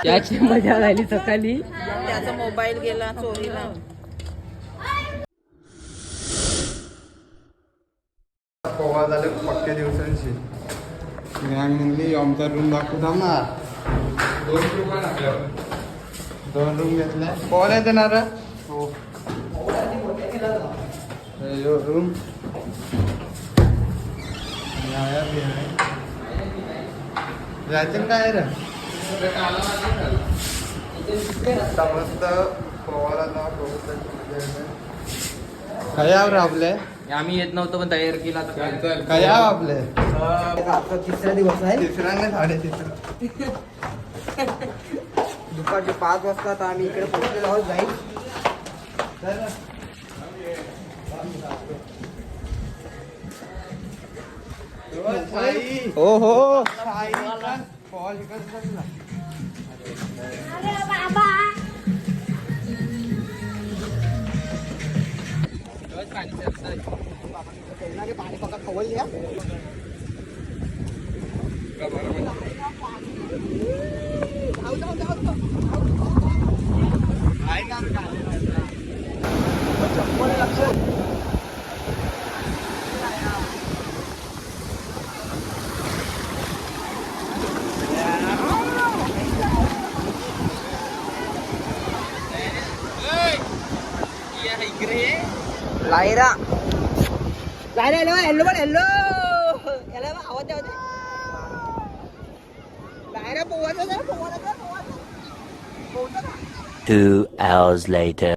याची मजा झाली सकाळी. त्याचा मोबाईल गेला चोरीला. पोहा झाले पक्के दिवसांची. म्हणली आमचा रूम दाखवू ना. 2 रूम घेतल्या. पोहायला येते ना रे? हो. रूम जायचं काय रे? मस्त पोहायला जाऊ. काय यावर आपले आम्ही येत नव्हतो पण तयार केला काय याव आपले. आता तिसरा दिवस आहे. तिसरा नाही 3:30. दुपारचे 5 वाजता आता आम्ही इकडे पोहोचलेलो आहोत. जाईल हो हो. पाणी पका खवल घ्या. लायरा लायरा हॅलो पण हॅलो याला आवाज द्या. लायरा पोवायचं 2 hours later.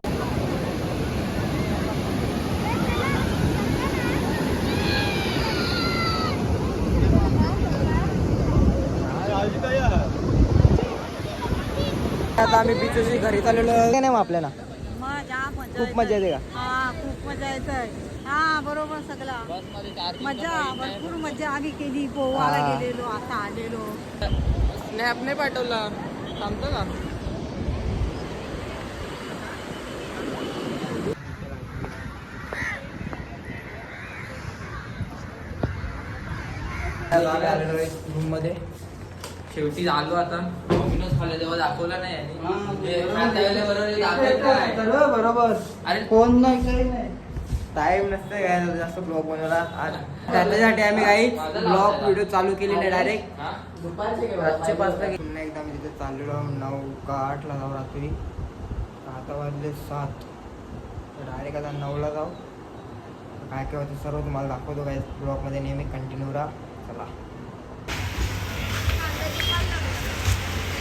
आता आम्ही बीचशी घरी चाललेलो नाही मग आपल्याला खूप मजा येते का? हा खूप मजा येतय. हा बरोबर सगळं मजा भरपूर मजा आम्ही केली. गोवाला गेलेलो आता आलेलो. स्नॅप नाही पाठवला थांबतो का? रूम मध्ये शेवटी आलो. आता डॉमिनोज खाल्लं तेव्हा दाखवला नाही बरोबर. अरे फोन नाही टाइम नसते काय जास्त ब्लॉग बनवला. त्याच्यासाठी आम्ही काही ब्लॉग व्हिडिओ चालू केले नाही. डायरेक्ट रातचे 5 ला पुन्हा एकदा आम्ही तिथे चाललेलो. 9 का 8 ला जाऊ रात्री. आता वाजले 7. डायरेक्ट आता 9 ला जाऊ. काय काय होतं सर्व तुम्हाला दाखवतो. काय ब्लॉगमध्ये नेहमी कंटिन्यू राहा. चला.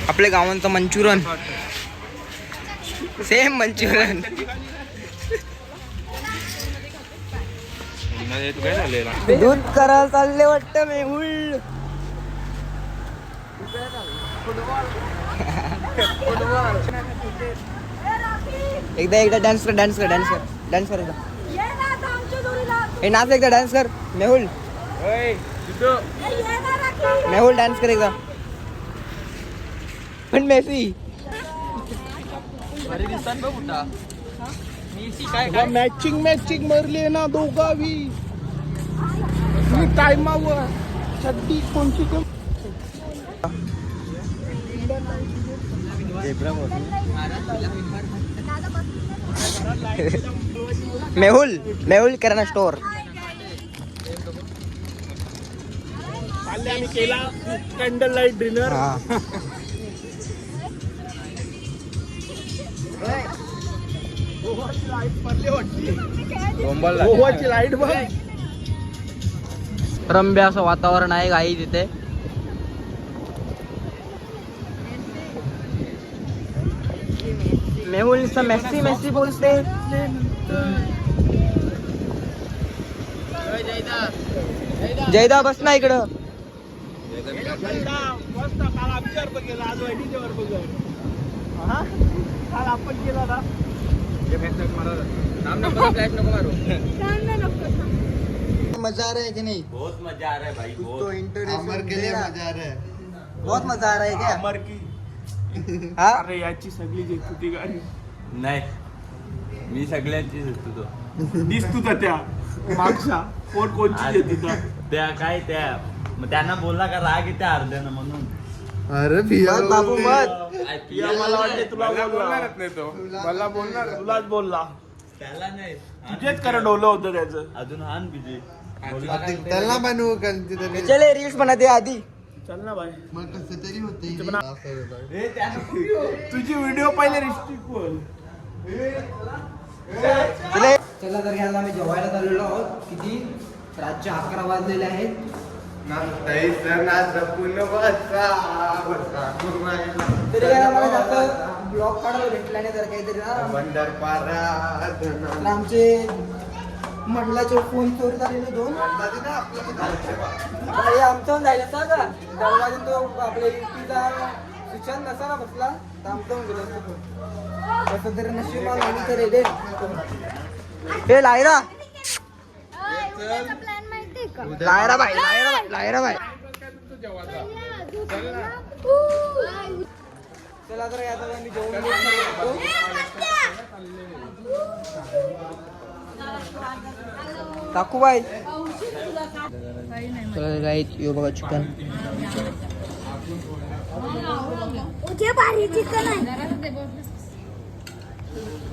आपल्या गावांचं मंचुरन सेम मंचुरन. दूध करायला चालले वाटतं मेहुल. एकदा डान्स कर एकदा. हे नाच एकदा डान्स कर मेहुल. मेहुल डान्स कर एकदा. पण मेसी मॅचिंग मारली ना दोघावी. टाइमावर छड्डी कोणची मेहुल किराणा स्टोर. आम्ही केला कॅन्डल लाईट डिनर. गोवाची लाईट बघ. रम्य असं वातावरण आहे गाई तिथे. मेहुल मेसी बोलते. जयदा बस ना इकडं. मस्त काल आमच्यावर पण गेला. आज वाईटीच्यावर बघ. काल आपण केला ना. मजा आ रहा है कि नहीं? बहुत मजा आ रहा है भाई. तो इंटरनेशनल अमर के लिए मजा आ रहा है. बहुत मजा आ रहा है क्या? अमर की. हाँ? अरे याची सगळी जे होती गाडी. नाही मी सगळ्यांचीच असतो तो. दिसतो त्या मागच्या कोणची येते त्या काय त्या मग त्यांना बोलला का राग येते अर्ध्यानं म्हणून. अरे भिया बाबू मत पिया मला वाटते तुला बोलणारच नाही तो मला बोलणार तुलाच बोलला. त्याला नाही तुझेच खरं डोलं होतं त्याचं. अजून हान बिजे. त्याला बनवू कधीतरी चले रील्स बनवते आधी. चल ना बाय. मग कसं तरी होते तुझी व्हिडिओ पहिले रिस्ट्रिक्ट बोल. चला तर घ्या आम्ही जेवायला चाललेलो आहोत. किती रातचे 11 वाजलेले आहेत. तरी काय आम्हाला जास्त ब्लॉग काढायला भेटला नाही तर काहीतरी ना. तर आमचे मंडळाचे फोन चोरी झालेले 2. हे आमचं जायला सांगा दरवाजा तो आपल्या युपीचा सुशांत नसा ना बसला तर आमचं गेलं असतं. कसं तरी नशिबात आणि तर रे हे लायरा लायरा बाई लायरा बाई चला तर आता मी जेवण टाकू बाई. चला गाईत यो बघा चिकन.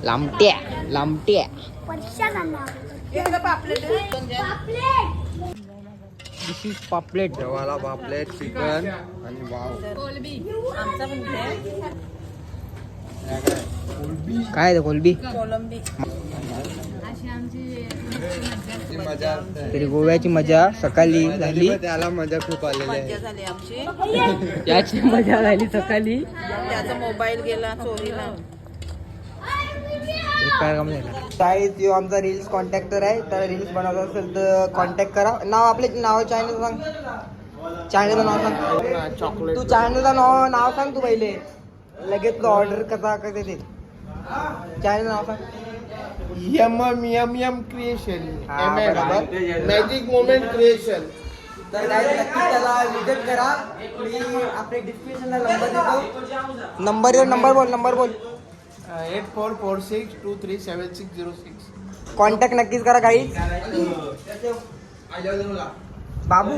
लांबट्या लांबट्या दिस इज पापलेट. जेवायला पापलेट चिकन आणि वाव काय ते कोलबी मजा असते. तरी गोव्याची मजा सकाळी झाली. त्याला मजा खूप आलेली आहे. झाली आमची. याची मजा झाली सकाळी. त्याचा मोबाईल गेला चोरीला. शाळेत यो आमचा रील्स कॉन्टॅक्टर आहे. त्याला रील्स बनवत असेल तर कॉन्टॅक्ट करा. नाव आपले नाव चॅनल सांग. चॅनलचं नाव सांग. तू चॅनलचं नाव सांग तू पहिले. लगेच तुला ऑर्डर कसा देते. चॅनल नाव सांग. यम क्रिएशन. हा, बरोबर. Magic moment creation. तर काय नक्की त्याला विजिट करा. मी आपल्या डिस्क्रिप्शनला नंबर देतो. नंबर बोल 8446237606. कॉन्टॅक्ट नक्कीच करा काही. बाबू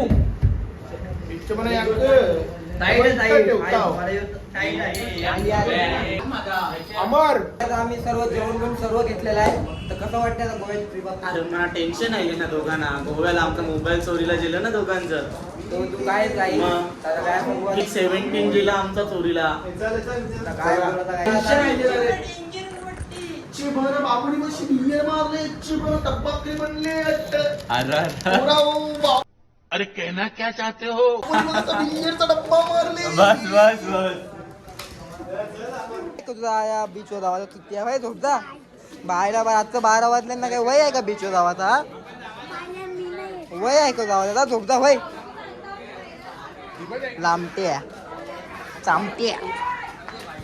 अमर आम्ही सर्व जेवण करून सर्व घेतलेलं आहे. तर कसं वाटतं आता गोव्याची ट्रिप? अरे मला टेन्शन आहे ना दोघांना. गोव्याला आमचा मोबाईल चोरीला गेलं ना दोघांचं. तू काय जाईल मग. आता काय बघू आता. 17 गेला आमचा चोरीला. आता काय बोलत आहे? अरे कहना क्या चाहते हो? बस बस बस. तुझा या बीचवर जावाचा किती आहे झोपता बाहेर आजचं 12 वाजल्यांना काय वय आहे का बीचवर जावाचा? वय आहे का जावाचा? झोपता वय लांबट्या चामट्या.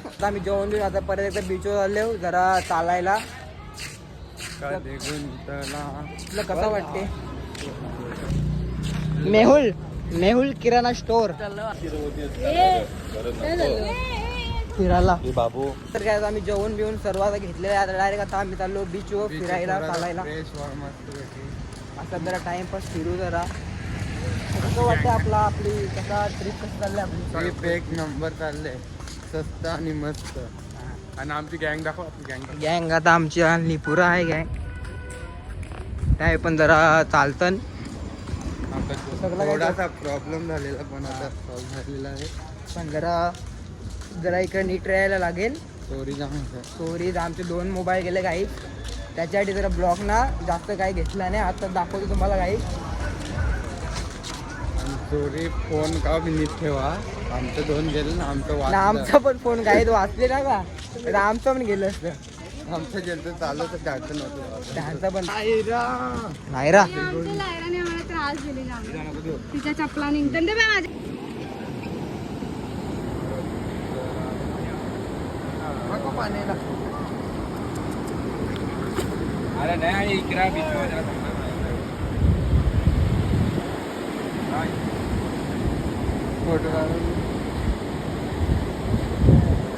आता आम्ही जेवण देऊ. आता परत एकदा बीचवर आलो जरा चालायला. तुला कसं वाटते? मेहुल किराणा स्टोर फिरायला. बाबू तर काय आम्ही जेवण बिवून सर्व आता घेतलेलं आहे. आता डायरेक्ट आता आम्ही चाललो बीचवर फिरायला चालायला. आता जरा टाइमपास फिरू जरा. कसं वाटतं आपली कसा ट्रिप कसं चाललंय आपली? ट्रिप एक नंबर चालले. स्वस्त आणि मस्त. आणि आमची गँग दाखव. आपली गँग आता आमची आणली पुरा आहे गँग. काय पण जरा चालतं. थोडासा प्रॉब्लेम झालेला पण आता सॉल्व्ह झालेला आहे. पण जरा इकडे नीट राहायला लागेल. चोरी आमचे 2 मोबाईल गेले काही. त्याच्यासाठी जरा ब्लॉग ना जास्त काही घेतला नाही. आता दाखवतो तुम्हाला काही. चोरी फोन का बी नीट ठेवा. आमचं 2 गेलं ना. आमचा पण फोन काही वाचले ना का तर आमचं पण गेलं असतं. आमचं गेलं तर चालू तर जायचं नव्हतं. त्यांचा पण लायरा लायराने आम्हाला त्रास दिलेला. तिच्या चपला निघतात दे बाय माझ्या. अरे नाही इकडे फोटो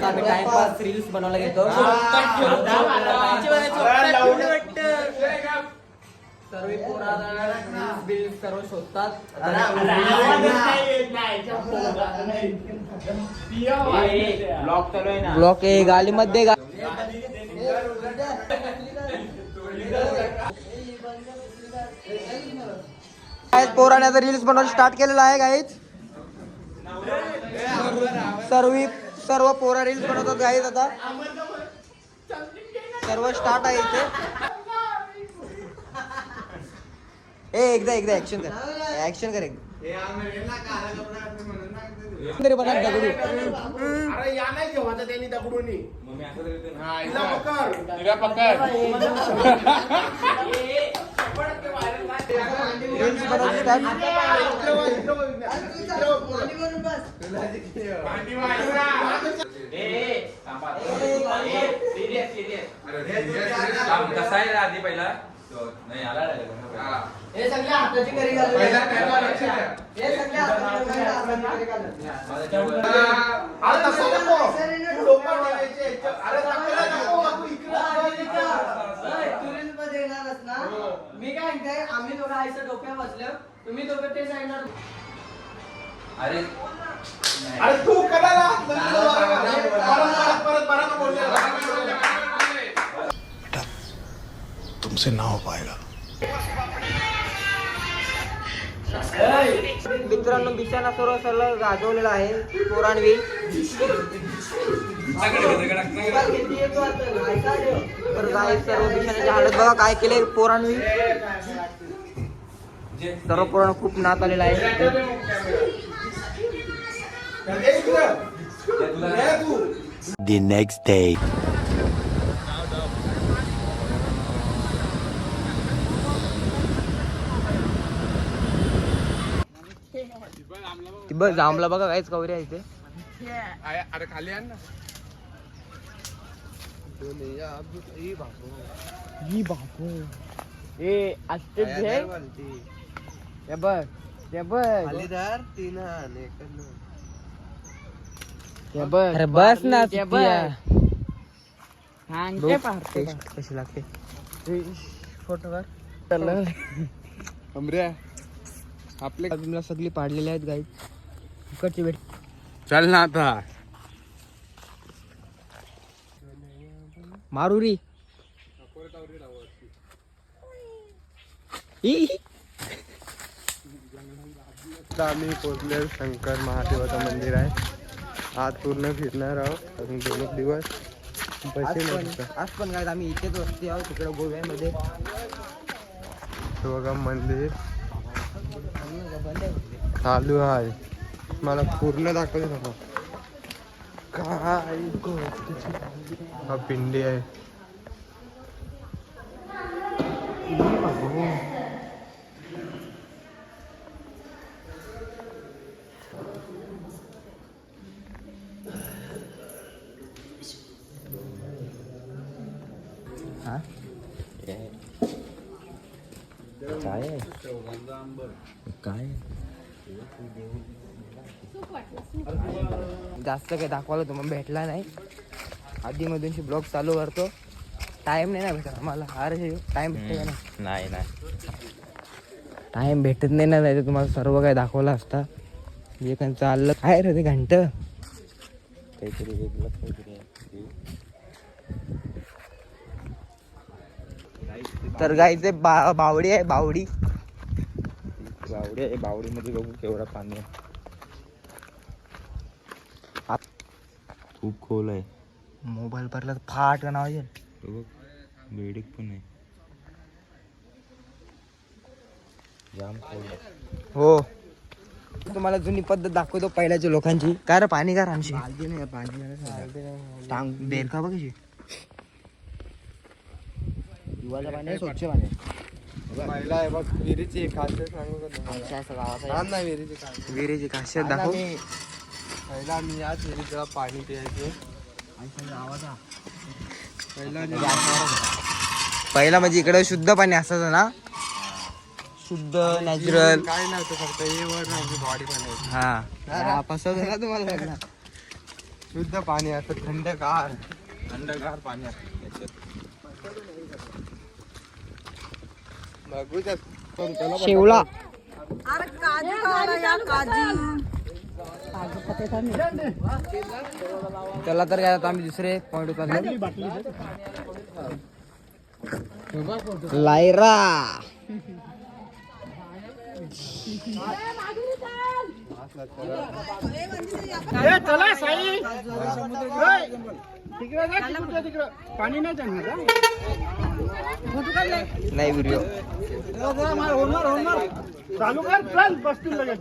आम्ही टाइमपास रील्स बनवायला घेतो. सर्व पोरा बिल सर्व शोधतात. ब्लॉक चालू आहे ना. ब्लॉक आहे गालीमध्ये पोराने आता रील्स बनवायला स्टार्ट केलेला आहे गाईज. सर्व पोरा रील्स बनवतात गाईज. आता सर्व स्टार्ट आहे इथे. एकदा ऍक्शन कर एकदा. तरी बना दगडू. अरे या नाही जेव्हा त्यांनी दगडूनी रील्स बनवतात स्टार्ट. कसा आहे आधी पहिला नाही आला हे सगळ्या हाताची करी घालू. हे सगळ्या हाताची करी घालू. अरे तसं नको डोकं ठेवायचे. अरे नकला नको बाबू, इकडे तू रील्स मध्ये येणारच ना. मी काय म्हणते, आम्ही दोघं आईचं डोक्या बसलो, तुम्ही दोघं ते सांगणार. अरे अरे तू कडाला परत बोलले. तुमसे ना हो पाएगा. मित्रांनो बिचाना सर्व गाजवलेला आहे पोरांनी. तर गाईस सर्व बिचाण्याची हालत बघा काय केले पोरांनी. सर्व पोरांना खूप नात आलेला आहे. The next day. बघ जांभला बघा काहीच कवरी आहे इथे. अरे खाली आण ना. अरे बस ना कशी लागते फोटो कर. अमऱ्या आपले बाजूला सगळी पाडलेली आहेत गाई. इकडची भेट. चल ना आता. मारुरी आम्ही पोचले शंकर महादेवाचं मंदिर आहे. आज पूर्ण फिरणार आहोत अजून 2 दिवस. आज पण काय आम्ही इथेच वस्ती आहोत तिकडे गोव्यामध्ये. बघा मंदिर चालू आहे. मला पूर्ण दाखवलं बाबा काय हा पिंडी आहे. जास्त काही दाखवायला तुम्हाला भेटला नाही. आधी मधूनशी ब्लॉग चालू करतो. टाइम नाही ना भेटत आम्हाला. अरे टाइम भेटते का नाही. टाइम भेटत नाही ना. नाही तुम्हाला सर्व काही दाखवलं असता. जे काही चाललं काय रे ते घंट काहीतरी वेगळं काहीतरी. तर गाईचे बावडी आहे. बावडी आहे. बावडीमध्ये बघू केवढा पाणी आहे. खूप खोल आहे. मोबाईल भरला तर फाट का नाव येईल. बेडिक पण आहे. जाम खोल आहे. हो तुम्हाला जुनी पद्धत दाखवतो पहिल्याच्या लोकांची. काय रे पाणी का रानशी टांग बेर का बघ कशी. पाणी स्वच्छ पाणी. पहिला आहे बघ विहिरीची खासियत सांगू का. विहिरीची खासियत दाखव. पहिला मी याच विहिरीचं पाणी प्यायचे. पहिला म्हणजे इकडे शुद्ध पाणी असायचं ना. शुद्ध नॅचरल काय नव्हतं फक्त हे वर नाही बॉडी पण. हा पसंत ना तुम्हाला. शुद्ध पाणी असतं. थंडगार पाणी असतं. शेवला अरे काजू खायला या काजू. चला तर काय आता आम्ही दुसरे पॉइंट उतरले. लायरा चला साई तिकडे पाणी नाही जाणार नाही व्हिडिओ चालू कर चल बसतील लगेच.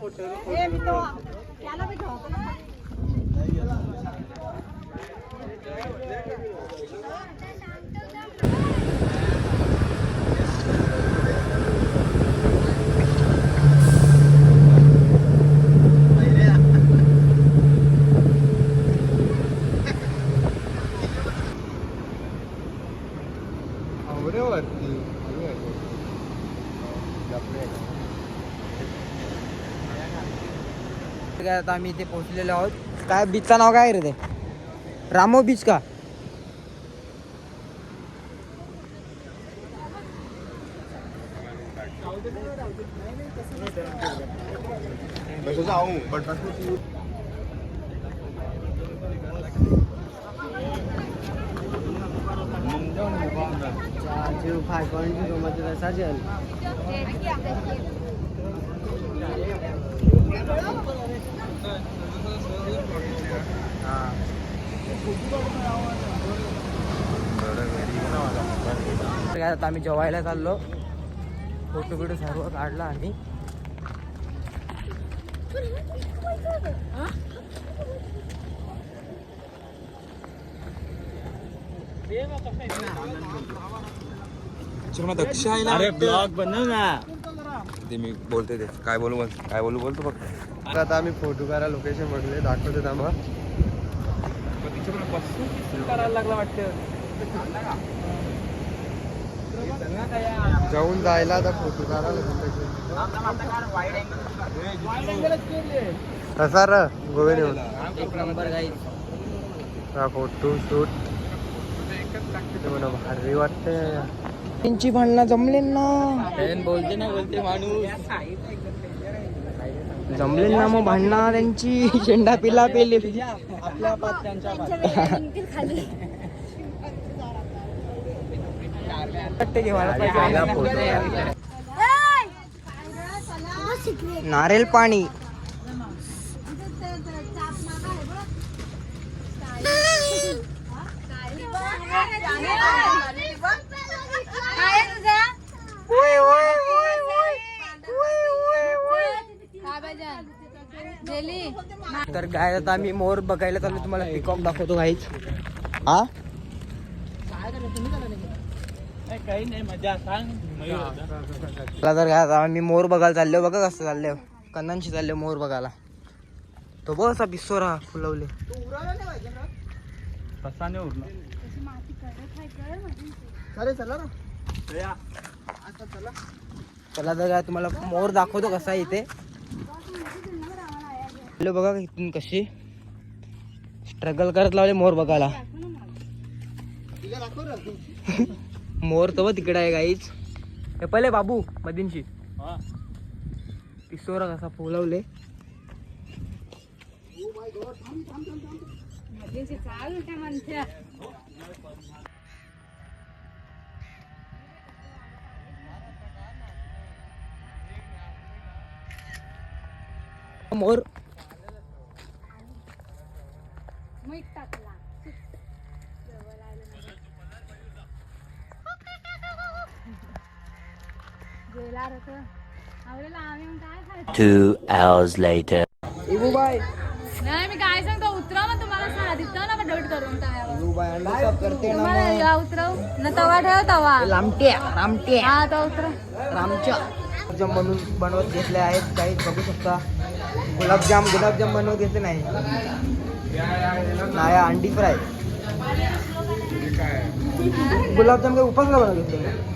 आता आम्ही इथे पोहोचलेलो आहोत. काय बीचचं नाव काय रे ते? रामो बीच का? आता आम्ही जेवायला चाललो. फोटो बिटो सर्व काढला आम्ही. अरे ब्लॉग बनव ना. ते मी बोलते ते काय बोलतो फक्त. आता आम्ही फोटो काढा लोकेशन बघले दाखवते थांबा. करायला लागला वाटतं. जाऊन जायला आता फोटो काढायला कसा र गोव्याने होऊन एक नंबर गाईड. फोटो शूट मला भारी वाटते. त्यांची भांडणं जमले ना. बोलते ना बोलते माणूस. जमले ना मग भांडणं त्यांची. शेंडा पिला पेले आपल्या पात त्यांच्या पात. खाली नारळ पाणी. तर काय आता आम्ही मोर बघायला चाललो. तुम्हाला पिकॉक दाखवतो काहीच. हा काही नाही मजा सांग. मला तर काय आता आम्ही मोर बघायला चाललो. बघा कसं चाललंय. कन्नांशी चालले मोर बघायला. तो बसा पिसोरा फुलवले. कसा नाही उरला. चला तर काय तुम्हाला मोर दाखवतो कसा आहे इथे. बघा इथून कशी स्ट्रगल करत लावले मोर बघायला. मोर तो तिकडे आहे गाईच. हे पहिले बाबू मधींशी पिसोरा कसा फुलवले. मोर Two hours later. इबू बाय नाही मी काय सांगतो उतरव ना. तुम्हाला सांगितलं ना डोट करून इबू बाय अंडा साफ करते ना. तुम्हाला या उतरव ना. तवा ठेव तवा. रामटे हा तो उतरव. रामच्या गुलाबजाम बनवत घेतले आहेत. काही बघू शकता. गुलाबजाम बनवत घेतले नाही. नाही अंडी फ्राय. गुलाबजाम काही उपासला बनवत घेतले.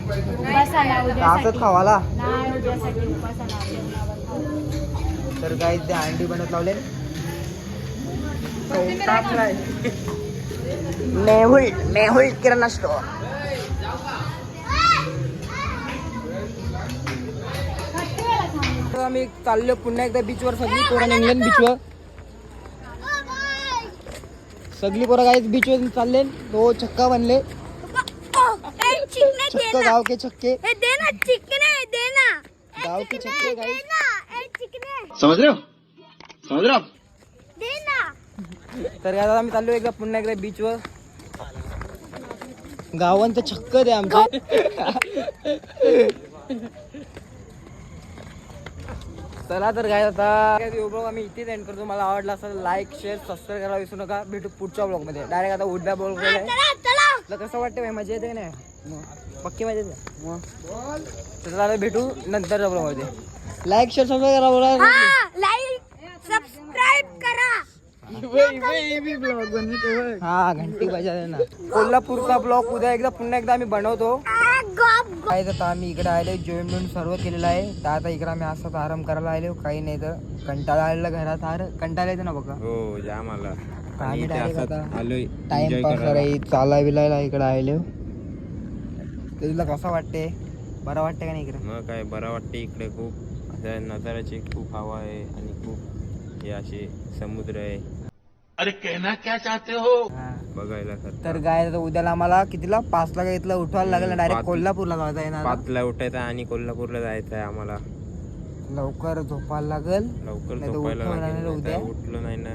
असंच खावाला. तर काही ते अंडी बनवत लावले. फ्राय. मेहुल किराणा स्टोर. आता आम्ही चाललो पुन्हा एकदा बीचवर, सगळी पोरं इंग्लंड बीचवर, सगळी पोरं गाईच बीचवर चालले. तो छक्का बनले, छक्का गाव के छक्के, गाव के छक्के गाईच. समझ रहे हो तर आता आम्ही चाललो एकदा पुन्हा एकदा बीचवर. गावांचं छक्क दे आमचे. चला तर काय आता ब्लॉग आम्ही इथेच एंड करतो. मला आवडला असेल लाईक शेअर सबस्क्राईब करायला विसरू नका. भेटू पुढच्या ब्लॉग मध्ये. डायरेक्ट आता उड्या ब्लॉग मध्ये. कसं वाटतं मजा येते ना, पक्की मजा येते मग. तर भेटू नंतरच्या ब्लॉग मध्ये. लाईक शेअर सबस्क्राईब करा बोला. सबस्क्राईब करा. हा घंटी वाजवते ना. कोल्हापूरचा ब्लॉग उद्या एकदा पुन्हा एकदा आम्ही बनवतो. काय तर आम्ही इकडे आले, जेवण बिवून सर्व केलेलं आहे. तर आता इकडे आम्ही असंच आराम करायला आलो. काही नाही तर कंटाळा आलेला घरात. कंटाळा येते ना बघा. हो जाम आला. आम्ही डायरेक्ट आता आलोय टाइमपास करायला चाला बिलायला इकडे आलो. तुला कसं वाटते? बरं वाटते का नाही इकडे? मग काय बरं वाटते इकडे. खूप अशा नजाऱ्याची खूप हवा आहे आणि खूप हे असे समुद्र आहे. अरे कहना क्या चाहते हो? बघायला तर काय तर उद्याला आम्हाला कितीला 5 ला इथलं उठवायला लागेल. डायरेक्ट कोल्हापूरला जायचं आहे ना. 5ला उठायचं आणि कोल्हापूरला जायचं आहे आम्हाला. लवकर झोपायला लागेल. लवकर नाही तर झोपायला उठवलं नाही लागेल. ना उद्या. नाही तर उठलं नाही ना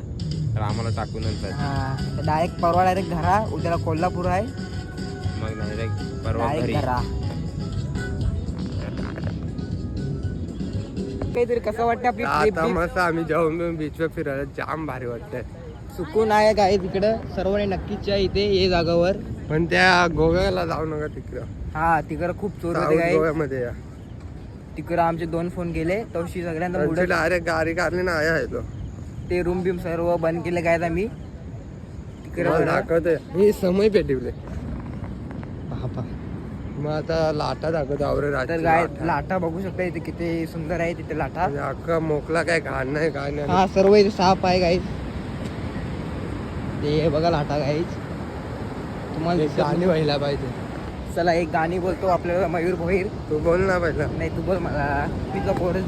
तर आम्हाला टाकूनच जायचं. हा डायरेक्ट परवा डायरेक्ट घरा. उद्याला कोल्हापूर आहे. मग डायरेक्ट परवा घरी. डायरेक्ट घरा. काहीतरी कसं वाटतं आपली आता ट्रिप? मस्त आम्ही जाऊन बीचवर फिरायला जाम भारी वाटतंय. सुकून आहे काय तिकडं. सर्वांनी नक्कीच या इथे ये जागावर. पण त्या गोव्याला जाऊ नका तिकडं. हा तिकडं खूप चोर होते साऊथ काय. गोव्यामध्ये या. तिकडं आमचे 2 फोन गेले. तवशी सगळ्यांना उडत. अरे गाडी काढली ना आहे तो. ते रूम बिम सर्व बंद केले काय आम्ही तिकडे. दाखवतोय हे समय पेटवले. मग आता लाटा दाखवतो आवरे तर काय लाटा बघू शकता इथे किती सुंदर आहे. तिथे लाटा अख्खा मोकला काय घाण नाही काय नाही. हा सर्व इथे साफ आहे गाईज. ते बघा लाटा गाईज तुम्हाला एक गाणी व्हायला पाहिजे. चला एक गाणी बोलतो आपल्याला. मयूर भोईर तू बोल ना पहिला. नाही तू बोल. मला तुझा बोल.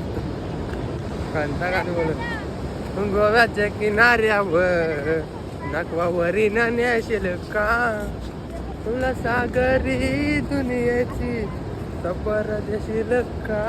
कोणता गाणी बोलत? गोव्याच्या किनाऱ्यावर नकवावरी नेशील का तुला सागरी दुनियेची सफर देशील का.